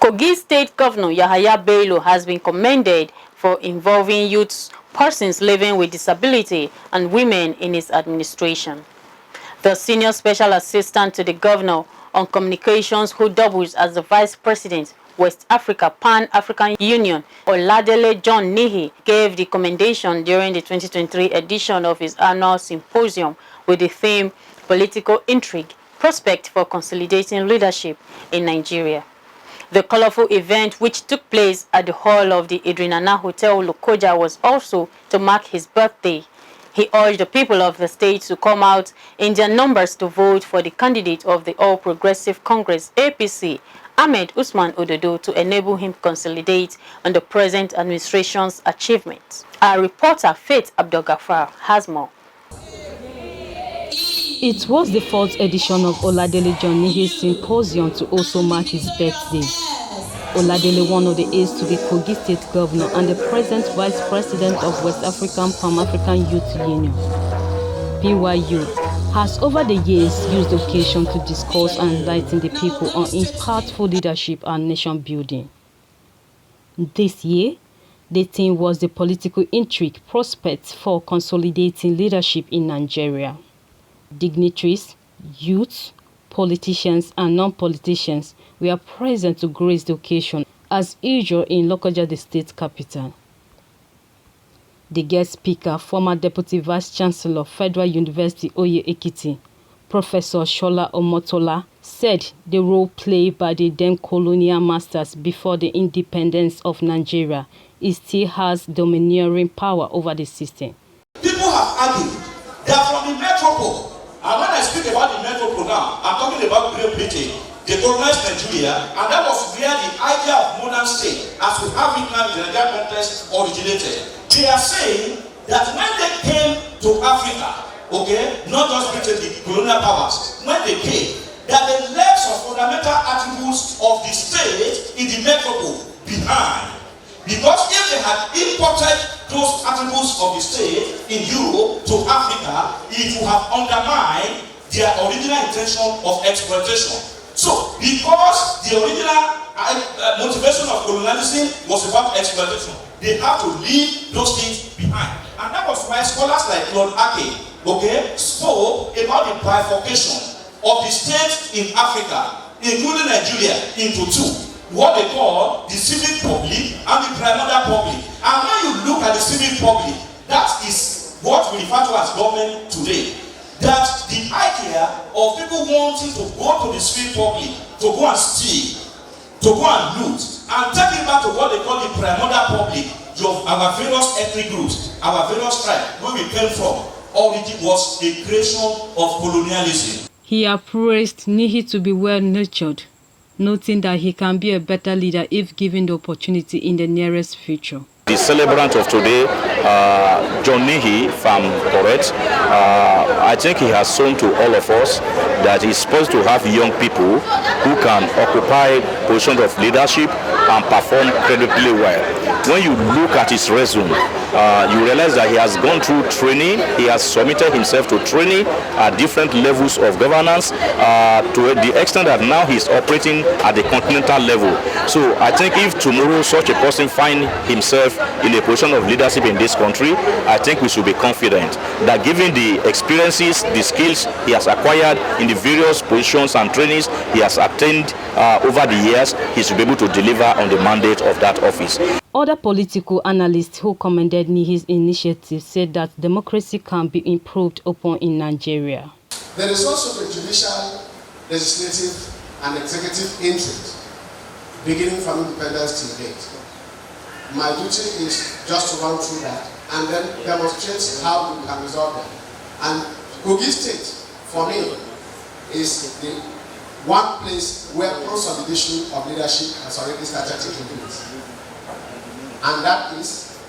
Kogi State Governor Yahaya Bello has been commended for involving youths, persons living with disability, and women in his administration. The Senior Special Assistant to the Governor on Communications, who doubles as the Vice President, West Africa Pan-African Union, Oladele John Nihi, gave the commendation during the 2023 edition of his Annual Symposium with the theme Political Intrigue, Prospect for Consolidating Leadership in Nigeria. The Colourful event, which took place at the hall of the Idrinana Hotel, Lokoja, was also to mark his birthday. He urged the people of the state to come out in their numbers to vote for the candidate of the All Progressive Congress, APC, Ahmed Usman Ododo, to enable him consolidate on the present administration's achievements. Our reporter, Faith Abdulgafar, has more. It was the 4th edition of Oladele John Nihi's symposium to also mark his birthday. Oladele, one of the aides to the Kogi State Governor and the present Vice President of West African Pan-African Youth Union, BYU, has over the years used the occasion to discuss and enlighten the people on impactful leadership and nation building. This year, the theme was the political intrigue, prospects for consolidating leadership in Nigeria. Dignitaries, youths, politicians, and non-politicians were present to grace the occasion, as usual in Lokoja, the state capital. The guest speaker, former Deputy Vice-Chancellor, Federal University Oye Ekiti, Professor Shola Omotola, said the role played by the then colonial masters before the independence of Nigeria still has domineering power over the system. People have argued that from the metropole, and when I speak about the metropole now, I'm talking about Great Britain, they colonized Nigeria, and that was where the idea of modern state, as we have it now in the Nigerian context, originated. They are saying that when they came to Africa, okay, not just Britain, the colonial powers, when they came, that they left some fundamental attributes of the state in the metropole behind. Because if they had imported those attributes of the state in Europe to Africa, it would have undermined their original intention of exploitation. So, because the original motivation of colonialism was about exploitation, they have to leave those things behind. And that was why scholars like Lord Ake, okay, spoke about the bifurcation of the states in Africa, including Nigeria, into two. What they call the civic public and the primordial public. And when you look at the civic public, that is what we refer to as government today. That the idea of people wanting to go to the civic public, to go and steal, to go and loot, and take it back to what they call the primordial public, our various ethnic groups, our various tribes, where we came from, origin was a creation of colonialism. He appraised Nihi to be well-nurtured, noting that he can be a better leader if given the opportunity in the nearest future. The celebrant of today, John Nihi from Correct, I think he has shown to all of us that he's supposed to have young people who can occupy positions of leadership and perform credibly well. When you look at his resume, you realize that he has gone through training. He has submitted himself to training at different levels of governance to the extent that now he's operating at the continental level. So I think if tomorrow such a person finds himself in a position of leadership in this country, I think we should be confident that given the experiences, the skills he has acquired in the various positions and trainings he has attained over the years, he should be able to deliver on the mandate of that office. Other political analysts who commended Nihi's initiative said that democracy can be improved upon in Nigeria. There is also the judicial, legislative, and executive intrigue, beginning from independence till date. My duty is just to run through that and then demonstrate how we can resolve them. And Kogi State, for me, is the one place where consolidation of leadership has already started taking place. And that is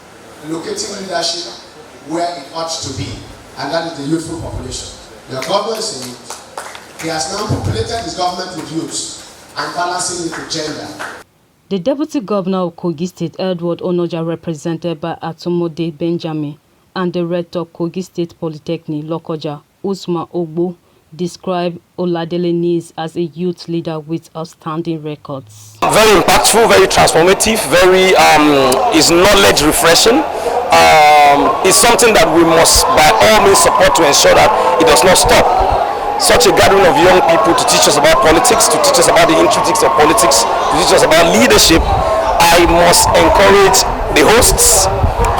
locating leadership where it ought to be, and that is the youthful population. The government is in youth. He has now populated his government with youths and balancing it with gender. The Deputy Governor of Kogi State, Edward Onoja, represented by Atomode Benjamin, and the Rector of Kogi State Polytechnic, Lokoja, Usman Ogbo, described Oladele Nihi as a youth leader with outstanding records. Very impactful, very transformative, very is knowledge refreshing. It's something that we must by all means support to ensure that it does not stop. Such a gathering of young people to teach us about politics, to teach us about the intricacies of politics, to teach us about leadership. I must encourage the hosts,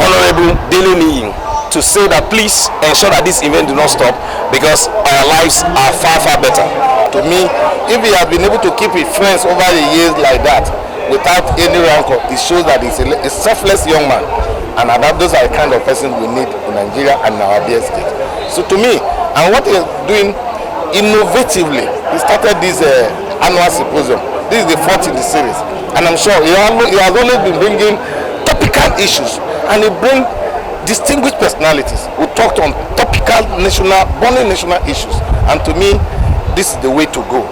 Honorable Dele Nihi, to say that please ensure that this event do not stop, because our lives are far, far better. To me, if he has been able to keep his friends over the years like that, without any rancor, it shows that he's a selfless young man. And that those are the kind of person we need in Nigeria and in our dear state. So to me, and what he's doing innovatively, he started this annual symposium. This is the fourth in the series. And I'm sure he has always been bringing topical issues. And he brings distinguished personalities who talked on topical national, burning national issues. And to me, this is the way to go.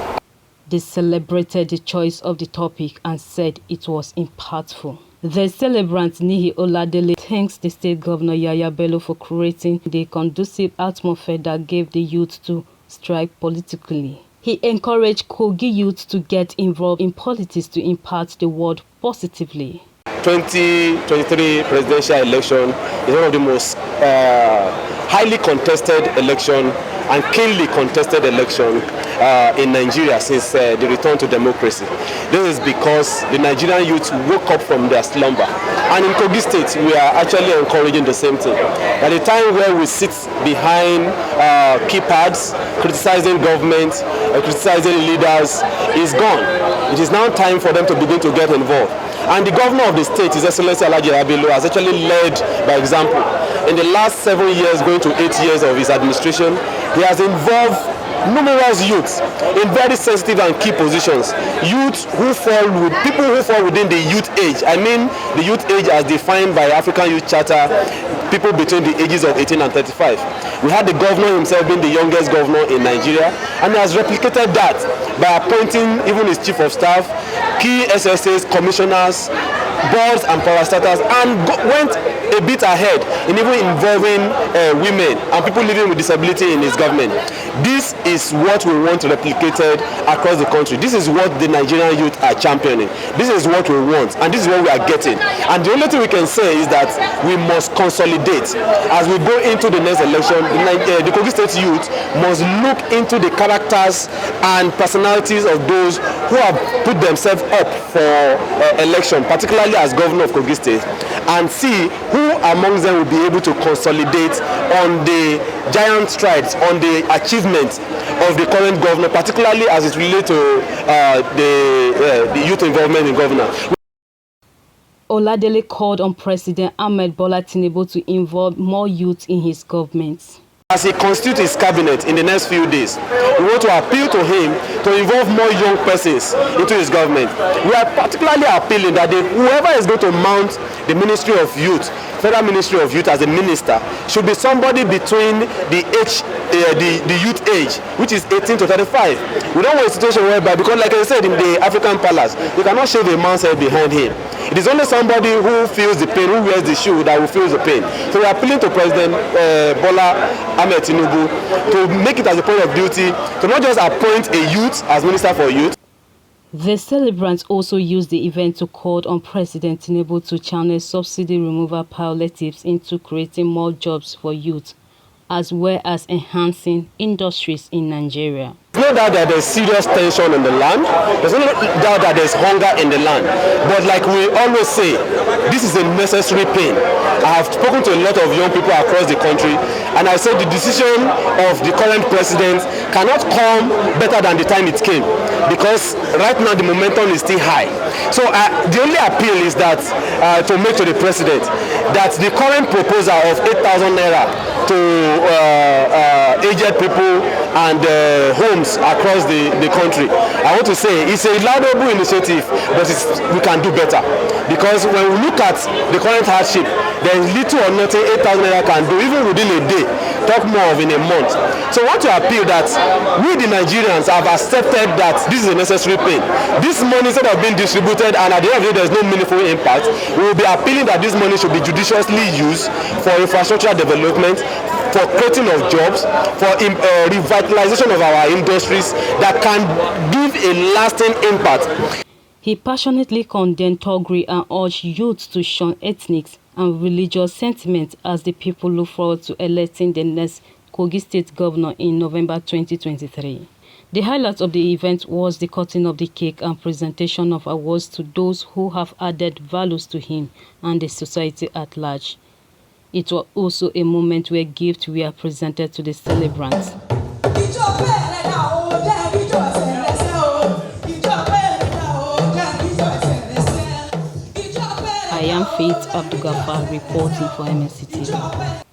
They celebrated the choice of the topic and said it was impactful. The celebrant Nihi Oladele thanks the State Governor Yahaya Bello for creating the conducive atmosphere that gave the youth to strike politically. He encouraged Kogi youth to get involved in politics to impact the world positively. 2023 presidential election is one of the most highly contested election and keenly contested election in Nigeria since the return to democracy. This is because the Nigerian youth woke up from their slumber. And in Kogi State, we are actually encouraging the same thing. At the time where we sit behind keypads, criticizing government, criticizing leaders, is gone. It is now time for them to begin to get involved. And the governor of the state, His Excellency Yahaya Bello, has actually led by example. In the last 7 years, going to 8 years of his administration, he has involved numerous youths in very sensitive and key positions. Youth who fall with people who fall within the youth age. I mean the youth age as defined by African Youth Charter, people between the ages of 18 and 35. We had the governor himself being the youngest governor in Nigeria, and he has replicated that by appointing even his chief of staff, key SSAs, commissioners, boards and parastatals, and went a bit ahead in even involving women and people living with disability in his government. This is what we want replicated across the country. This is what the Nigerian youth are championing. This is what we want, and this is what we are getting. And the only thing we can say is that we must consolidate. As we go into the next election, the Kogi State youth must look into the characters and personalities of those who have put themselves up for election, particularly as governor of Kogi State, and see who amongst them will be able to consolidate on the giant strides, on the achievements of the current governor, particularly as it relates to the youth involvement in governance. Oladele called on President Ahmed Tinubu to involve more youth in his government. As he constitutes his cabinet in the next few days, we want to appeal to him to involve more young persons into his government. We are particularly appealing that whoever is going to mount the Ministry of Youth, Federal Ministry of Youth as a minister, should be somebody between the youth age, which is 18 to 35. We don't want a situation whereby, because like I said in the African palace, you cannot shave a man's head behind him. It is only somebody who feels the pain, who wears the shoe, that will feel the pain. So we are appealing to President Ahmed Tinubu to make it as a point of duty to not just appoint a youth as Minister for Youth. The celebrants also used the event to call on President Tinubu to channel subsidy removal palliatives into creating more jobs for youth, as well as enhancing industries in Nigeria. There's no doubt that there's serious tension in the land. There's no doubt that there's hunger in the land. But like we always say, this is a necessary pain. I have spoken to a lot of young people across the country, and I said the decision of the current president cannot come better than the time it came, because right now the momentum is still high. So the only appeal is that to make to the president that the current proposal of 8,000 naira to aged people and homes across the country, I want to say it's a laudable initiative, but we can do better, because when we look at the current hardship, there is little or nothing 8,000 naira can do, even within a day, talk more of in a month. So I want to appeal that we the Nigerians have accepted that this is a necessary pain. This money, instead of being distributed and at the end of the day there's no meaningful impact, we will be appealing that this money should be judiciously used for infrastructural development, for creating of jobs, for revitalization of our industries that can give a lasting impact. He passionately condemned thuggery and urged youth to shun ethnic and religious sentiments as the people look forward to electing the next Kogi State Governor in November 2023. The highlight of the event was the cutting of the cake and presentation of awards to those who have added values to him and the society at large. It was also a moment where gifts were presented to the celebrants. I am Faith Abdugafar reporting for MSC TV.